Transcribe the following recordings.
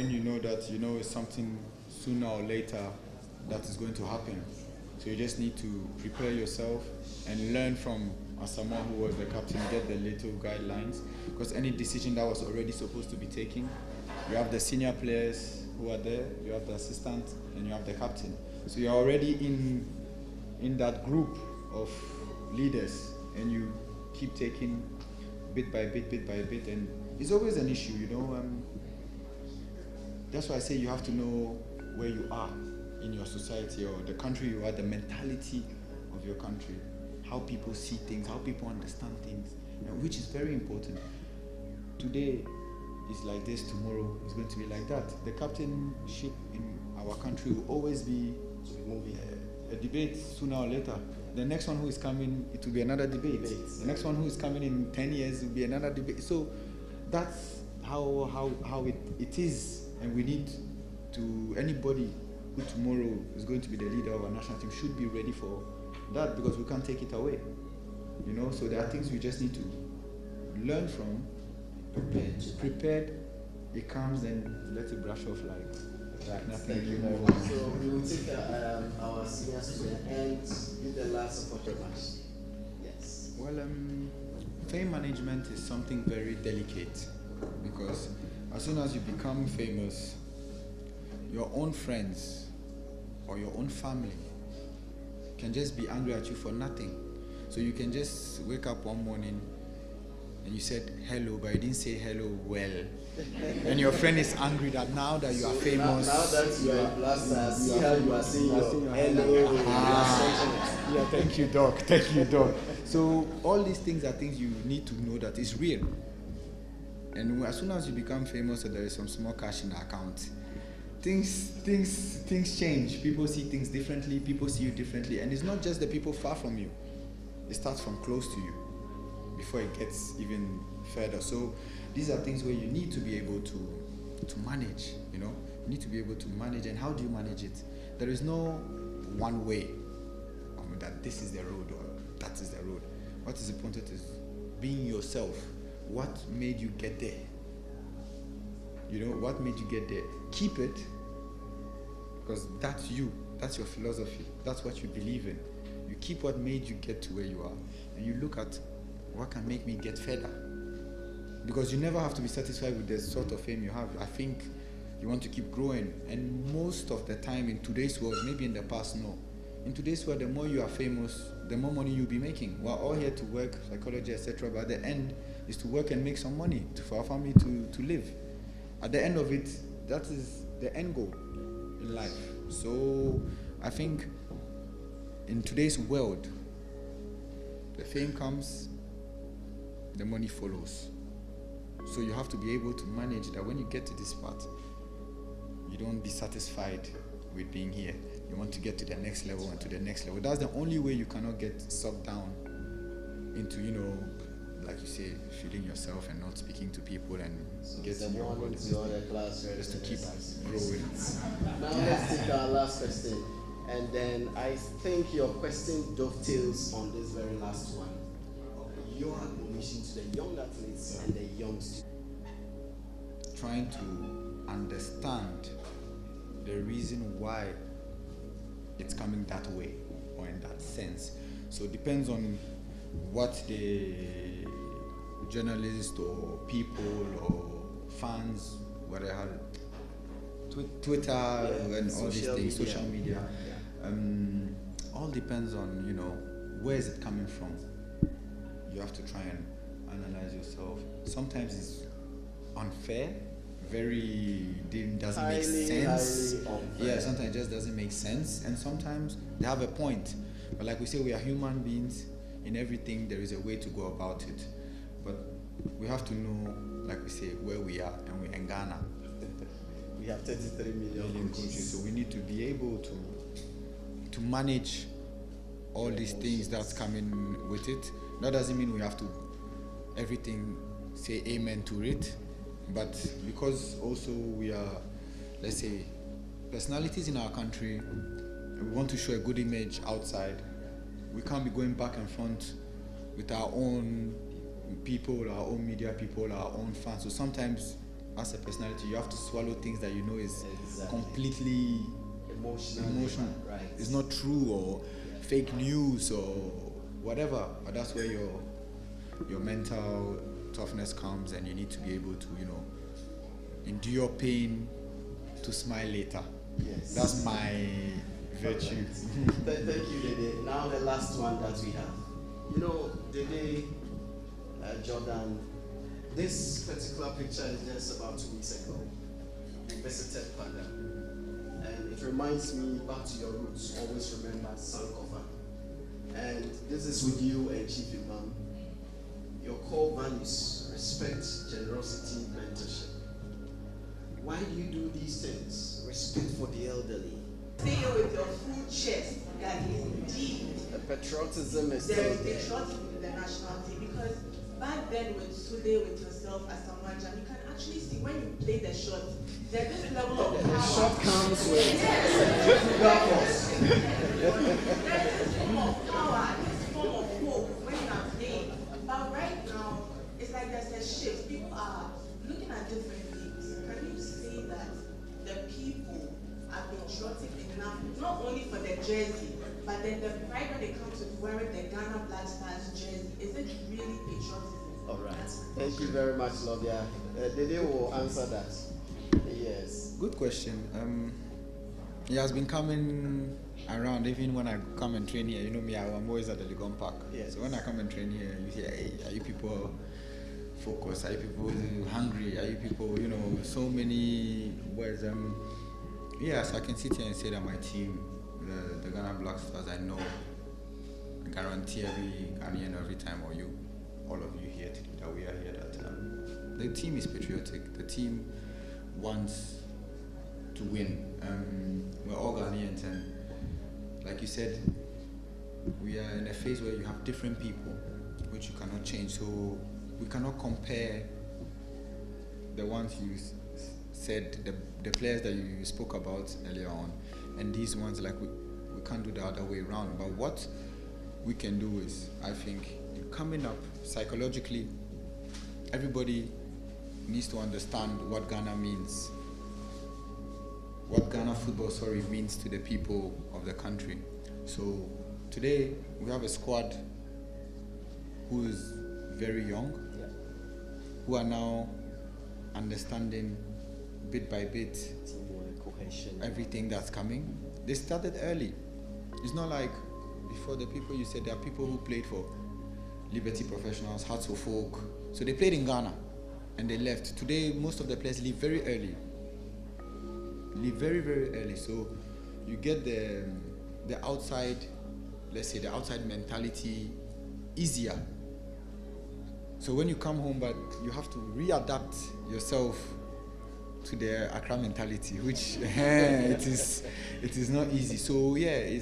when you know that it's something sooner or later that is going to happen. So you just need to prepare yourself and learn from someone who was the captain, get the little guidelines, because any decision that was already supposed to be taken, you have the senior players who are there, you have the assistant, and you have the captain. So you're already in that group of leaders, and you keep taking bit by bit, and it's always an issue, that's why I say you have to know where you are in your society or the country you are, the mentality of your country, how people see things, how people understand things, which is very important. Today is like this, tomorrow is going to be like that. The captainship in our country will always be a debate sooner or later. The next one who is coming, it will be another debate. The next one who is coming in 10 years will be another debate. So that's how it is, and we need to, anybody who tomorrow is going to be the leader of our national team should be ready for that, because we can't take it away. So there are things we just need to learn from, prepared, it comes and let it brush off like nothing. Thank you very much. So we will take our senior student and do the last support match. Yes. Well, fame management is something very delicate, because as soon as you become famous, your own friends or your own family can just be angry at you for nothing. So you can just wake up one morning and you said hello, but you didn't say hello well. And your friend is angry that now that you are famous. Now that you are a blaster, see how you are saying your hello. Yeah, thank you, Doc. Thank you, Doc. So all these things are things you need to know that is real. And as soon as you become famous and there is some small cash in the account, things change. People see things differently. People see you differently. And it's not just the people far from you. It starts from close to you before it gets even further. So these are things where you need to be able to manage, You need to be able to manage. And how do you manage it? There is no one way that this is the road or that is the road. What is important is being yourself. What made you get there? What made you get there? Keep it, because that's you. That's your philosophy. That's what you believe in. You keep what made you get to where you are, and you look at what can make me get further. Because you never have to be satisfied with the sort of fame you have. I think you want to keep growing, and most of the time in today's world, maybe in the past, no. In today's world, the more you are famous, the more money you'll be making. We're all here to work, psychology, etc. But at the end is to work and make some money for our family to live. At the end of it, that is the end goal in life. So I think in today's world, the fame comes, the money follows. So you have to be able to manage that. When you get to this part, you don't be satisfied with being here. You want to get to the next level and to the next level. That's the only way you cannot get sucked down into, like you say, feeding yourself and not speaking to people and getting your body. Just to keep growing. Now let's take our last question. And then I think your question dovetails on this very last one. Your admonition to the young athletes and the young students. Trying to understand the reason why it's coming that way or in that sense. So it depends on what the journalist or people or fans, whatever, Twitter and all these things, social media. All depends on, where is it coming from. You have to try and analyze yourself. Sometimes it's unfair, doesn't make sense. Yeah, sometimes it just doesn't make sense, and sometimes they have a point. But like we say, we are human beings. In everything, there is a way to go about it. But we have to know, like we say, where we are, and we're in Ghana. We have 33 million countries, so we need to be able to manage all these things that's coming with it. That doesn't mean we have to everything say amen to it, but because also we are, let's say, personalities in our country, and we want to show a good image outside, we can't be going back and front with our own people, our own media people, our own fans. So sometimes as a personality, you have to swallow things that you know is Exactly. completely Emotional. Right. It's not true, or fake news or whatever. But that's where your mental toughness comes, and you need to be able to, endure pain to smile later. Yes. That's my virtue. Thank you, Dede. Now the last one that we have. Dede, Jordan, this particular picture is just about 2 weeks ago. We visited Pada. And it reminds me back to your roots. Always remember Sankofa. And this is with you and Chief Imam. Your core values: respect, generosity, mentorship. Why do you do these things? Respect for the elderly. Say it with your full chest that indeed The patriotism is there still is there. patriotism in the national team, because back then with Sule, with yourself as Samwajan, you can actually see when you play the shot, there's this level of The power. shot comes with There's this form of power, this form of hope when you are playing. But right now, it's like there's a shift. People are looking at different things. Can you see that the people are patriotic enough, not only for the jersey, but then the pride when it comes to wearing the Ghana Black Stars jersey? Is it really patriotism? All right. Thank you very much, Lovia. Dede will answer that. Yes. Good question. It has been coming around even when I come and train here. You know me, I'm always at the Legon Park. Yes. So when I come and train here, you hear, hey, are you people focused? Are you people hungry? Are you people, so many words. Yes, I can sit here and say that my team, the Ghana Black Stars, I know, I guarantee every Ghanaian every time, or you, all of you here today, that we are here, that the team is patriotic. The team wants to win. We're all Ghanaians, and like you said, we are in a phase where you have different people, which you cannot change. So we cannot compare the ones you said, the players that you spoke about earlier on, and these ones, like we can't do the other way around. But what we can do is, I think, coming up psychologically, everybody needs to understand what Ghana means, what Ghana football, means to the people of the country. So today we have a squad who is very young, who are now understanding bit by bit everything that's coming. They started early. It's not like before, the people you said, there are people who played for Liberty Professionals, Hearts of Folk. So they played in Ghana and they left. Today, most of the players leave very early. Leave very, very early. So you get the outside, let's say the outside mentality easier. So when you come home, but you have to readapt yourself to the Accra mentality, which it is not easy. So yeah,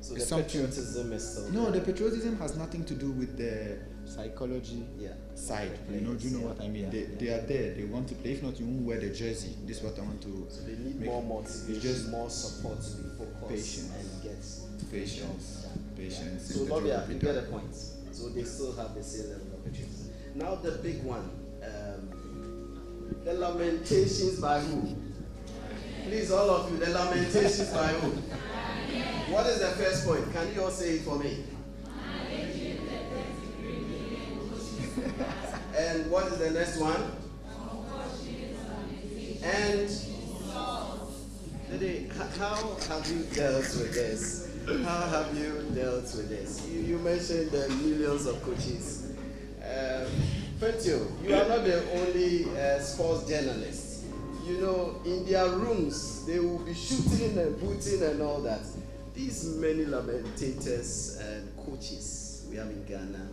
So it's the patriotism is still no, there. the patriotism has nothing to do with the psychology side. Do you know what I mean? Yeah. They are there. They want to play. If not, you won't wear the jersey. This is what I want to. So they need make- more motivation, just more support to be focused patience. and get Patience. Patience. So is the Lovia, job to you be get done. a point. So they still have the same level of patriotism. Now the big one, the lamentations by who? Please, all of you, the lamentations by who? What is the first point? Can you all say it for me? And what is the next one? And Dede, how have you dealt with this? How have you dealt with this? You mentioned the millions of coaches. Fentio, you are not the only sports journalist. In their rooms, they will be shooting and booting and all that. These many lamentators and coaches we have in Ghana,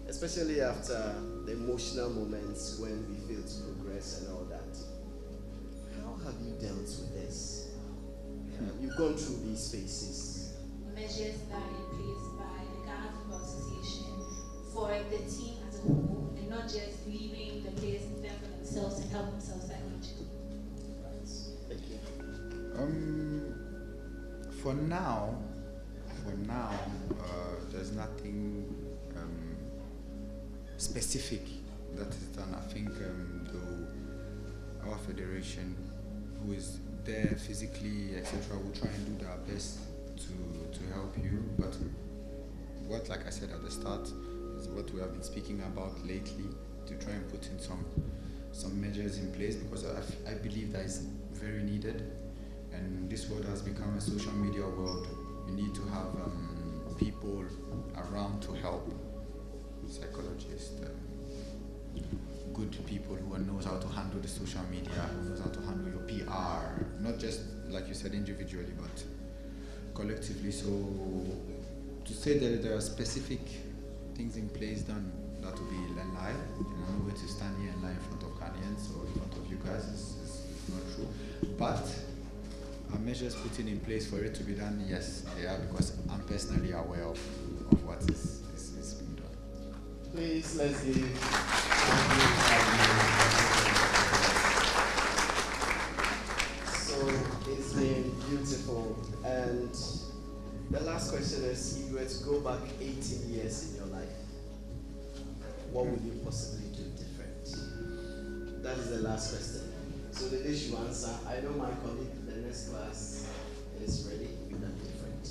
especially after the emotional moments when we fail to progress and all that. How have you dealt with this? You've gone through these phases. Measures that are in place by the Ghana Football Association for the team as a whole, and not just leaving the players to fend for themselves and help themselves psychologically. Right. Thank you. For now, there's nothing specific that is done. I think though our federation, who is there physically, etc., will try and do their best to help you. But what, like I said at the start, is what we have been speaking about lately, to try and put in some measures in place, because I believe that is very needed. And this world has become a social media world. You need to have people around to help, psychologists, good people who knows how to handle the social media, who knows how to handle your PR, not just, like you said, individually, but collectively. So to say that there are specific things in place done, that will be a lie. I'm not going to stand here and lie in front of Ghanaians or in front of you guys. It's not true. But are measures put in place for it to be done? Yes, they are, because I'm personally aware of what is being done. Please, let's give. So it's been beautiful. And the last question is, if you were to go back 18 years in your life, what would you possibly do different? That is the last question. So the day you answer, I know my colleague in the next class is ready with that different.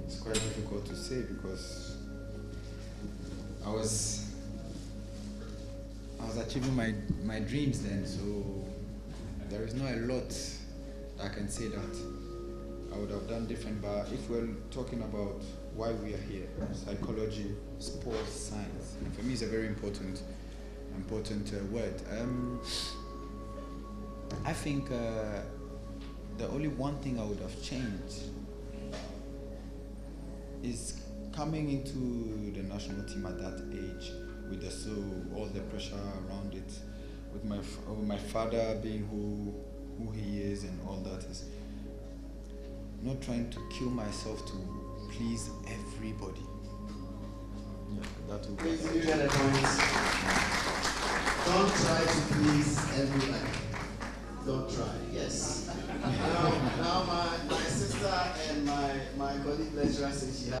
It's quite difficult to say, because I was achieving my dreams then, so there is not a lot that I can say that I would have done different. But if we're talking about why we are here, psychology, sports, science, and for me it's a very important word. I think the only one thing I would have changed is coming into the national team at that age, with all the pressure around it, with my father being who he is and all that, is not trying to kill myself to please everybody. Yeah, that will be. Please, you get a point. Don't try to please everybody. Don't try. Yes. Now my sister and my colleague lecturer says she has.